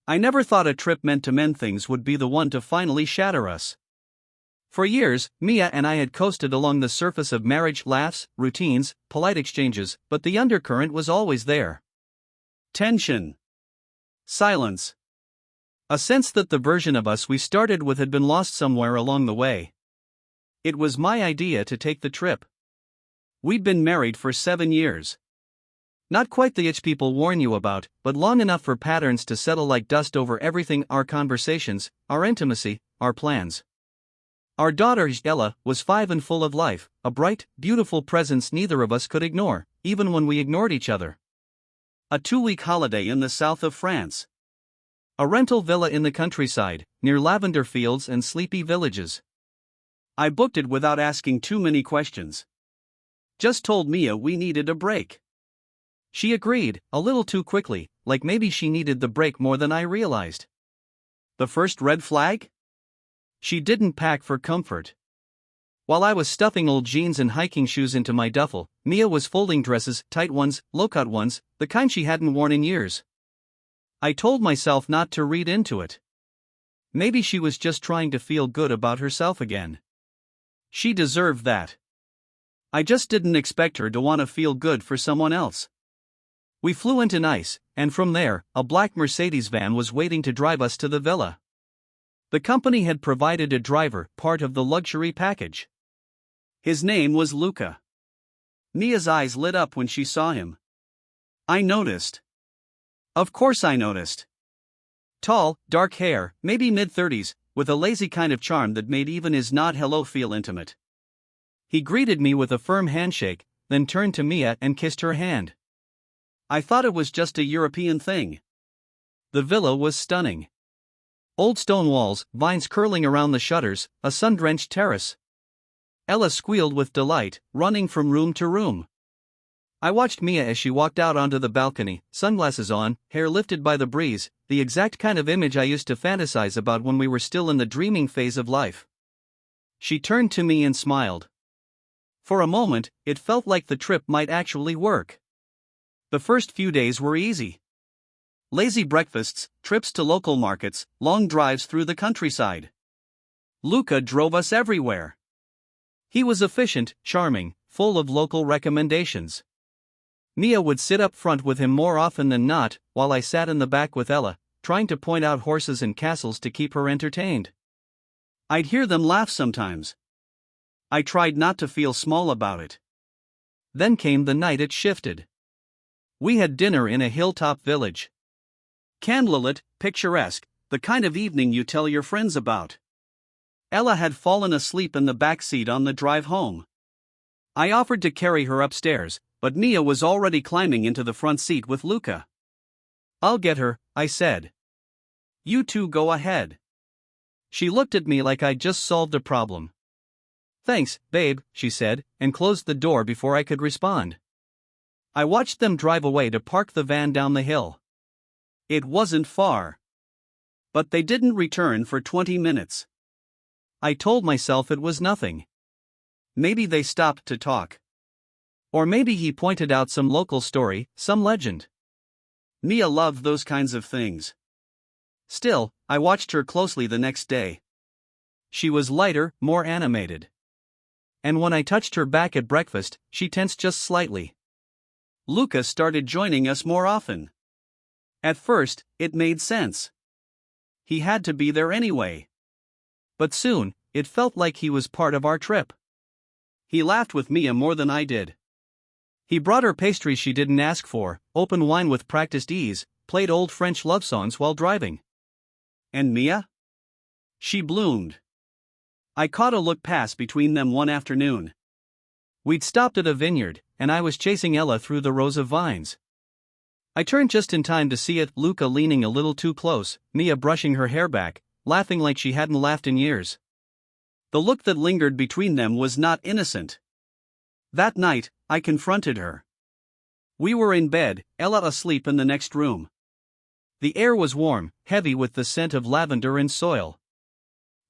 I never thought a trip meant to mend things would be the one to finally shatter us. For years, Mia and I had coasted along the surface of marriage, laughs, routines, polite exchanges, but the undercurrent was always there. Tension. Silence. A sense that the version of us we started with had been lost somewhere along the way. It was my idea to take the trip. We'd been married for 7 years. Not quite the itch people warn you about, but long enough for patterns to settle like dust over everything: our conversations, our intimacy, our plans. Our daughter, Ella, was 5 and full of life, a bright, beautiful presence neither of us could ignore, even when we ignored each other. A 2-week holiday in the south of France. A rental villa in the countryside, near lavender fields and sleepy villages. I booked it without asking too many questions. Just told Mia we needed a break. She agreed, a little too quickly, like maybe she needed the break more than I realized. The first red flag? She didn't pack for comfort. While I was stuffing old jeans and hiking shoes into my duffel, Mia was folding dresses, tight ones, low-cut ones, the kind she hadn't worn in years. I told myself not to read into it. Maybe she was just trying to feel good about herself again. She deserved that. I just didn't expect her to want to feel good for someone else. We flew into Nice, and from there, a black Mercedes van was waiting to drive us to the villa. The company had provided a driver, part of the luxury package. His name was Luca. Mia's eyes lit up when she saw him. I noticed. Of course I noticed. Tall, dark hair, maybe mid-30s, with a lazy kind of charm that made even his nod hello feel intimate. He greeted me with a firm handshake, then turned to Mia and kissed her hand. I thought it was just a European thing. The villa was stunning. Old stone walls, vines curling around the shutters, a sun-drenched terrace. Ella squealed with delight, running from room to room. I watched Mia as she walked out onto the balcony, sunglasses on, hair lifted by the breeze, the exact kind of image I used to fantasize about when we were still in the dreaming phase of life. She turned to me and smiled. For a moment, it felt like the trip might actually work. The first few days were easy. Lazy breakfasts, trips to local markets, long drives through the countryside. Luca drove us everywhere. He was efficient, charming, full of local recommendations. Mia would sit up front with him more often than not, while I sat in the back with Ella, trying to point out horses and castles to keep her entertained. I'd hear them laugh sometimes. I tried not to feel small about it. Then came the night it shifted. We had dinner in a hilltop village. Candlelit, picturesque, the kind of evening you tell your friends about. Ella had fallen asleep in the back seat on the drive home. I offered to carry her upstairs, but Mia was already climbing into the front seat with Luca. I'll get her, I said. You two go ahead. She looked at me like I'd just solved a problem. Thanks, babe, she said, and closed the door before I could respond. I watched them drive away to park the van down the hill. It wasn't far. But they didn't return for 20 minutes. I told myself it was nothing. Maybe they stopped to talk. Or maybe he pointed out some local story, some legend. Mia loved those kinds of things. Still, I watched her closely the next day. She was lighter, more animated. And when I touched her back at breakfast, she tensed just slightly. Luca started joining us more often. At first, it made sense. He had to be there anyway. But soon, it felt like he was part of our trip. He laughed with Mia more than I did. He brought her pastries she didn't ask for, open wine with practiced ease, played old French love songs while driving. And Mia? She bloomed. I caught a look pass between them one afternoon. We'd stopped at a vineyard, and I was chasing Ella through the rows of vines. I turned just in time to see it, Luca leaning a little too close, Mia brushing her hair back, laughing like she hadn't laughed in years. The look that lingered between them was not innocent. That night, I confronted her. We were in bed, Ella asleep in the next room. The air was warm, heavy with the scent of lavender and soil.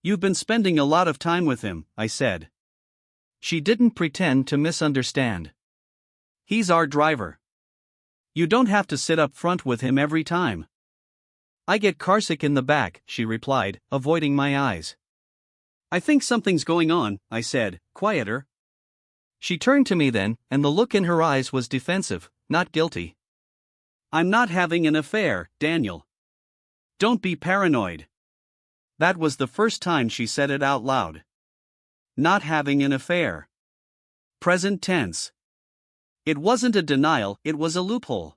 You've been spending a lot of time with him, I said. She didn't pretend to misunderstand. He's our driver. You don't have to sit up front with him every time. I get carsick in the back, she replied, avoiding my eyes. I think something's going on, I said, quieter. She turned to me then, and the look in her eyes was defensive, not guilty. I'm not having an affair, Daniel. Don't be paranoid. That was the first time she said it out loud. Not having an affair. Present tense. It wasn't a denial, it was a loophole.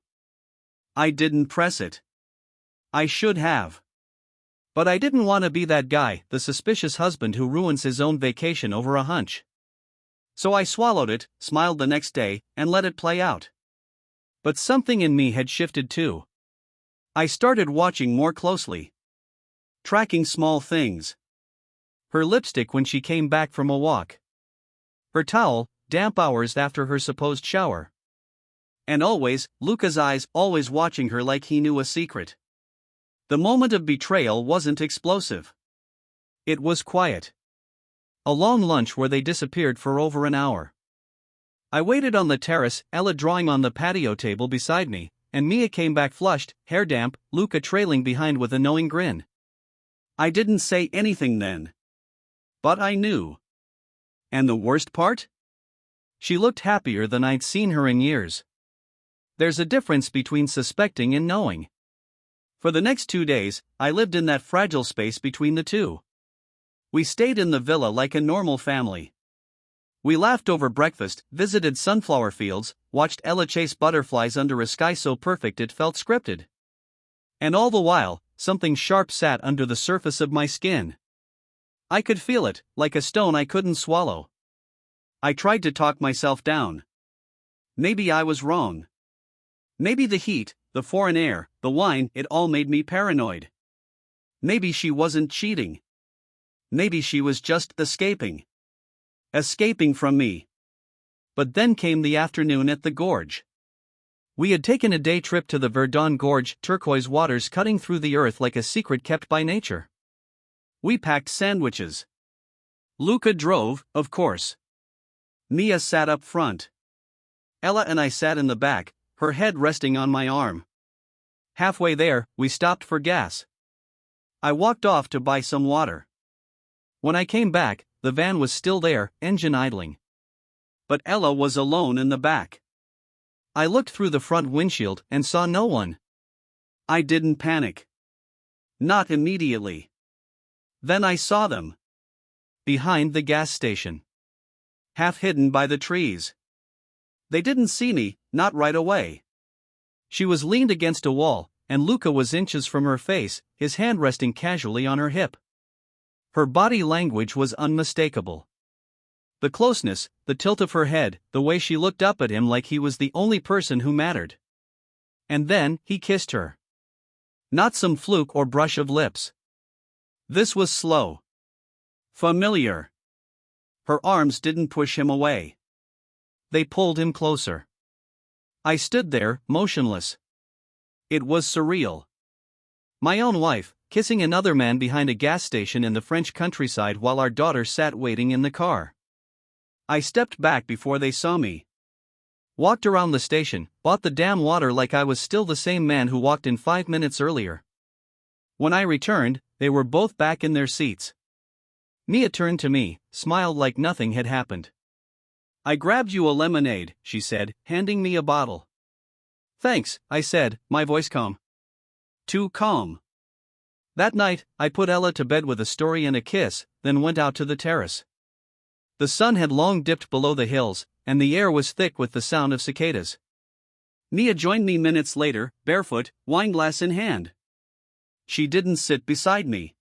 I didn't press it. I should have. But I didn't want to be that guy, the suspicious husband who ruins his own vacation over a hunch. So I swallowed it, smiled the next day, and let it play out. But something in me had shifted too. I started watching more closely. Tracking small things. Her lipstick when she came back from a walk. Her towel, damp hours after her supposed shower. And always, Luca's eyes, always watching her like he knew a secret. The moment of betrayal wasn't explosive. It was quiet. A long lunch where they disappeared for over an hour. I waited on the terrace, Ella drawing on the patio table beside me, and Mia came back flushed, hair damp, Luca trailing behind with a knowing grin. I didn't say anything then. But I knew. And the worst part? She looked happier than I'd seen her in years. There's a difference between suspecting and knowing. For the next 2 days, I lived in that fragile space between the two. We stayed in the villa like a normal family. We laughed over breakfast, visited sunflower fields, watched Ella chase butterflies under a sky so perfect it felt scripted. And all the while, something sharp sat under the surface of my skin. I could feel it, like a stone I couldn't swallow. I tried to talk myself down. Maybe I was wrong. Maybe the heat, the foreign air, the wine, it all made me paranoid. Maybe she wasn't cheating. Maybe she was just escaping. Escaping from me. But then came the afternoon at the gorge. We had taken a day trip to the Verdun Gorge, turquoise waters cutting through the earth like a secret kept by nature. We packed sandwiches. Luca drove, of course. Mia sat up front. Ella and I sat in the back, her head resting on my arm. Halfway there, we stopped for gas. I walked off to buy some water. When I came back, the van was still there, engine idling. But Ella was alone in the back. I looked through the front windshield and saw no one. I didn't panic. Not immediately. Then I saw them. Behind the gas station. Half hidden by the trees. They didn't see me, not right away. She was leaned against a wall, and Luca was inches from her face, his hand resting casually on her hip. Her body language was unmistakable. The closeness, the tilt of her head, the way she looked up at him like he was the only person who mattered. And then, he kissed her. Not some fluke or brush of lips. This was slow. Familiar. Her arms didn't push him away. They pulled him closer. I stood there, motionless. It was surreal. My own wife, kissing another man behind a gas station in the French countryside while our daughter sat waiting in the car. I stepped back before they saw me. Walked around the station, bought the damn water like I was still the same man who walked in 5 minutes earlier. When I returned, they were both back in their seats. Mia turned to me, smiled like nothing had happened. I grabbed you a lemonade, she said, handing me a bottle. Thanks, I said, my voice calm. Too calm. That night, I put Ella to bed with a story and a kiss, then went out to the terrace. The sun had long dipped below the hills, and the air was thick with the sound of cicadas. Mia joined me minutes later, barefoot, wineglass in hand. She didn't sit beside me.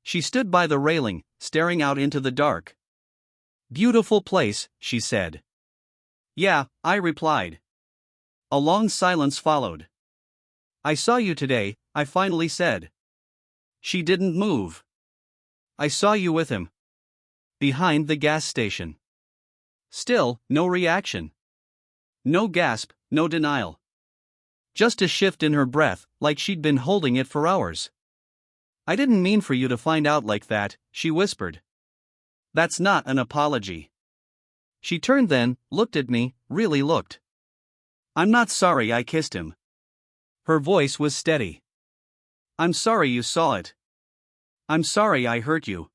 She stood by the railing, staring out into the dark. Beautiful place, she said. Yeah, I replied. A long silence followed. I saw you today, I finally said. She didn't move. I saw you with him. Behind the gas station. Still, no reaction. No gasp, no denial. Just a shift in her breath, like she'd been holding it for hours. I didn't mean for you to find out like that, she whispered. That's not an apology. She turned then, looked at me, really looked. I'm not sorry I kissed him. Her voice was steady. I'm sorry you saw it. I'm sorry I hurt you.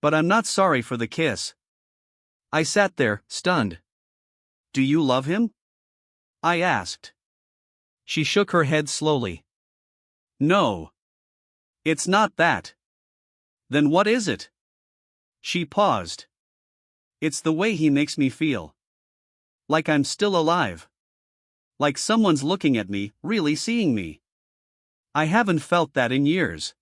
But I'm not sorry for the kiss. I sat there, stunned. Do you love him? I asked. She shook her head slowly. No. It's not that. Then what is it? She paused. It's the way he makes me feel. Like I'm still alive. Like someone's looking at me, really seeing me. I haven't felt that in years.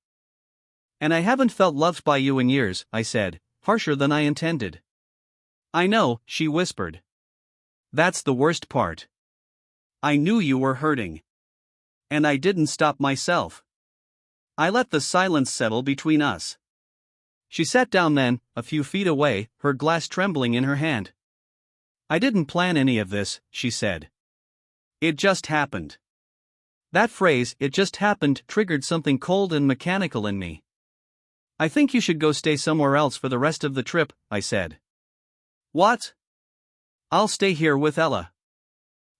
And I haven't felt loved by you in years, I said, harsher than I intended. I know, she whispered. That's the worst part. I knew you were hurting. And I didn't stop myself. I let the silence settle between us. She sat down then, a few feet away, her glass trembling in her hand. I didn't plan any of this, she said. It just happened. That phrase, it just happened, triggered something cold and mechanical in me. I think you should go stay somewhere else for the rest of the trip, I said. What? I'll stay here with Ella.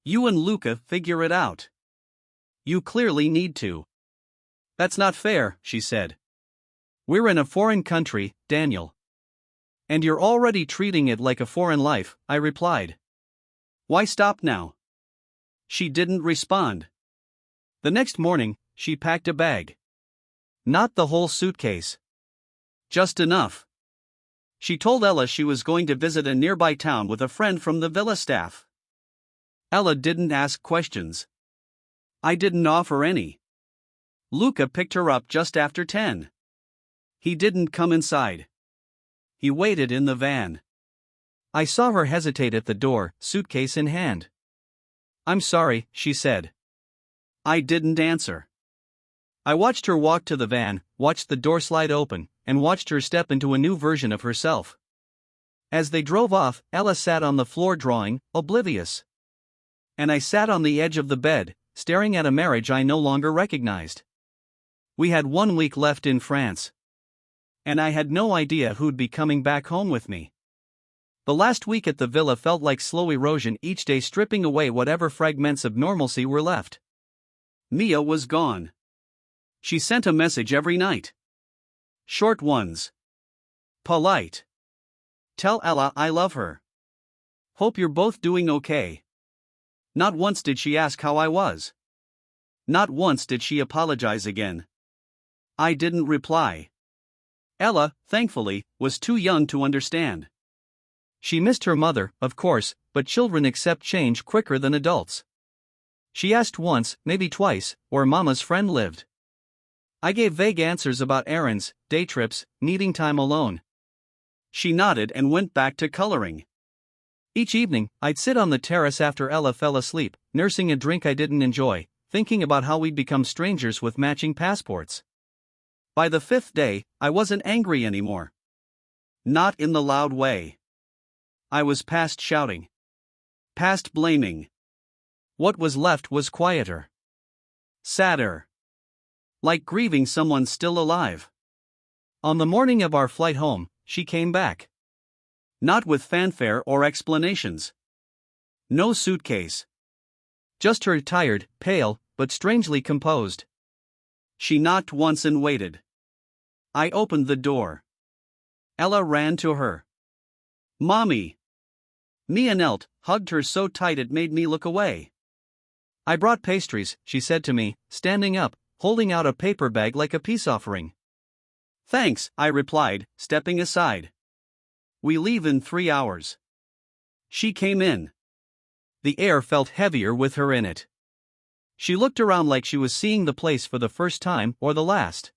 You and Luca figure it out. You clearly need to. That's not fair, she said. We're in a foreign country, Daniel. And you're already treating it like a foreign life, I replied. Why stop now? She didn't respond. The next morning, she packed a bag. Not the whole suitcase. Just enough. She told Ella she was going to visit a nearby town with a friend from the villa staff. Ella didn't ask questions. I didn't offer any. Luca picked her up just after 10. He didn't come inside. He waited in the van. I saw her hesitate at the door, suitcase in hand. I'm sorry, she said. I didn't answer. I watched her walk to the van, watched the door slide open, and watched her step into a new version of herself. As they drove off, Ella sat on the floor drawing, oblivious. And I sat on the edge of the bed, staring at a marriage I no longer recognized. We had 1 week left in France. And I had no idea who'd be coming back home with me. The last week at the villa felt like slow erosion, each day stripping away whatever fragments of normalcy were left. Mia was gone. She sent a message every night. Short ones. Polite. Tell Ella I love her. Hope you're both doing okay. Not once did she ask how I was. Not once did she apologize again. I didn't reply. Ella, thankfully, was too young to understand. She missed her mother, of course, but children accept change quicker than adults. She asked once, maybe twice, where Mama's friend lived. I gave vague answers about errands, day trips, needing time alone. She nodded and went back to coloring. Each evening, I'd sit on the terrace after Ella fell asleep, nursing a drink I didn't enjoy, thinking about how we'd become strangers with matching passports. By the 5th day, I wasn't angry anymore. Not in the loud way. I was past shouting. Past blaming. What was left was quieter. Sadder. Like grieving someone still alive. On the morning of our flight home, she came back. Not with fanfare or explanations. No suitcase. Just her tired, pale, but strangely composed. She knocked once and waited. I opened the door. Ella ran to her. Mommy! Mia knelt, hugged her so tight it made me look away. I brought pastries, she said to me, standing up, holding out a paper bag like a peace offering. Thanks, I replied, stepping aside. We leave in 3 hours. She came in. The air felt heavier with her in it. She looked around like she was seeing the place for the first time or the last.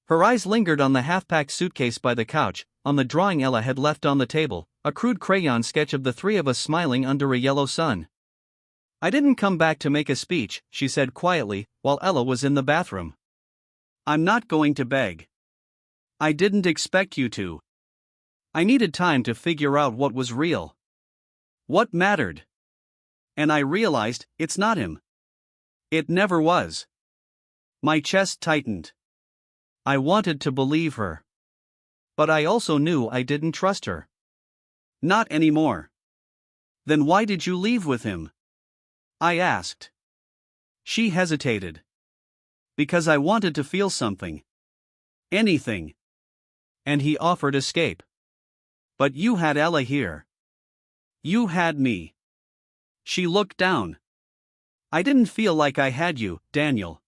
Her eyes lingered on the half-packed suitcase by the couch, on the drawing Ella had left on the table, a crude crayon sketch of the three of us smiling under a yellow sun. I didn't come back to make a speech, she said quietly, while Ella was in the bathroom. I'm not going to beg. I didn't expect you to. I needed time to figure out what was real. What mattered. And I realized, it's not him. It never was. My chest tightened. I wanted to believe her. But I also knew I didn't trust her. Not anymore. Then why did you leave with him? I asked. She hesitated. Because I wanted to feel something. Anything. And he offered escape. But you had Ella here. You had me. She looked down. I didn't feel like I had you, Daniel.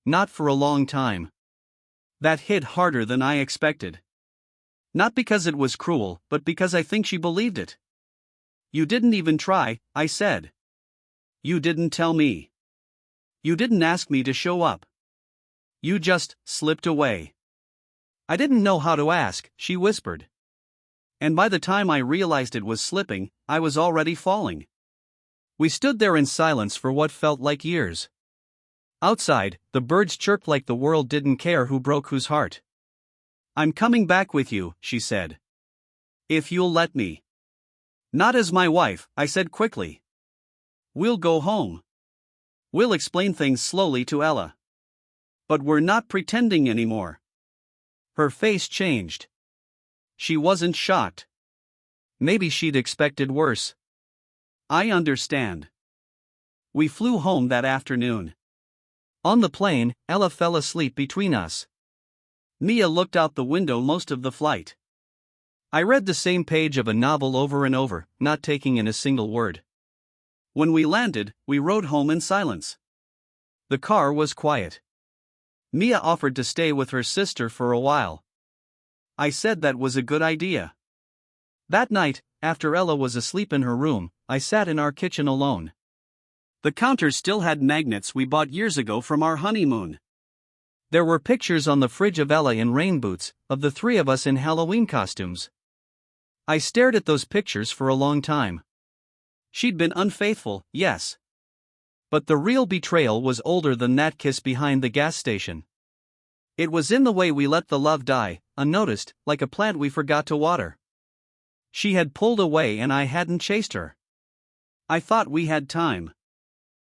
Not for a long time. That hit harder than I expected. Not because it was cruel, but because I think she believed it. You didn't even try, I said. You didn't tell me. You didn't ask me to show up. You just slipped away. I didn't know how to ask, she whispered. And by the time I realized it was slipping, I was already falling. We stood there in silence for what felt like years. Outside, the birds chirped like the world didn't care who broke whose heart. I'm coming back with you, she said. If you'll let me. Not as my wife, I said quickly. We'll go home. We'll explain things slowly to Ella. But we're not pretending anymore. Her face changed. She wasn't shocked. Maybe she'd expected worse. I understand. We flew home that afternoon. On the plane, Ella fell asleep between us. Mia looked out the window most of the flight. I read the same page of a novel over and over, not taking in a single word. When we landed, we rode home in silence. The car was quiet. Mia offered to stay with her sister for a while. I said that was a good idea. That night, after Ella was asleep in her room, I sat in our kitchen alone. The counter still had magnets we bought years ago from our honeymoon. There were pictures on the fridge of Ella in rain boots, of the three of us in Halloween costumes. I stared at those pictures for a long time. She'd been unfaithful, yes. But the real betrayal was older than that kiss behind the gas station. It was in the way we let the love die, unnoticed, like a plant we forgot to water. She had pulled away and I hadn't chased her. I thought we had time.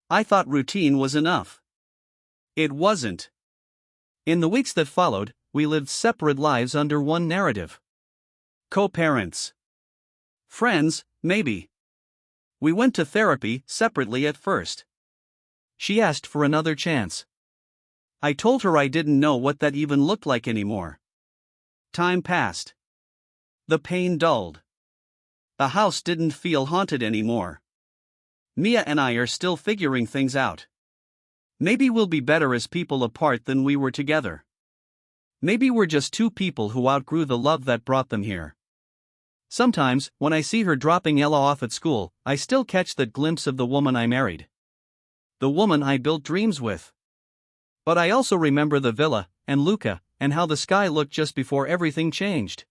I thought routine was enough. It wasn't. In the weeks that followed, we lived separate lives under one narrative. Co-parents. Friends, maybe. We went to therapy separately at first. She asked for another chance. I told her I didn't know what that even looked like anymore. Time passed. The pain dulled. The house didn't feel haunted anymore. Mia and I are still figuring things out. Maybe we'll be better as people apart than we were together. Maybe we're just two people who outgrew the love that brought them here. Sometimes, when I see her dropping Ella off at school, I still catch that glimpse of the woman I married. The woman I built dreams with. But I also remember the villa, and Luca, and how the sky looked just before everything changed.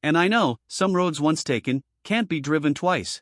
And I know, some roads once taken, can't be driven twice.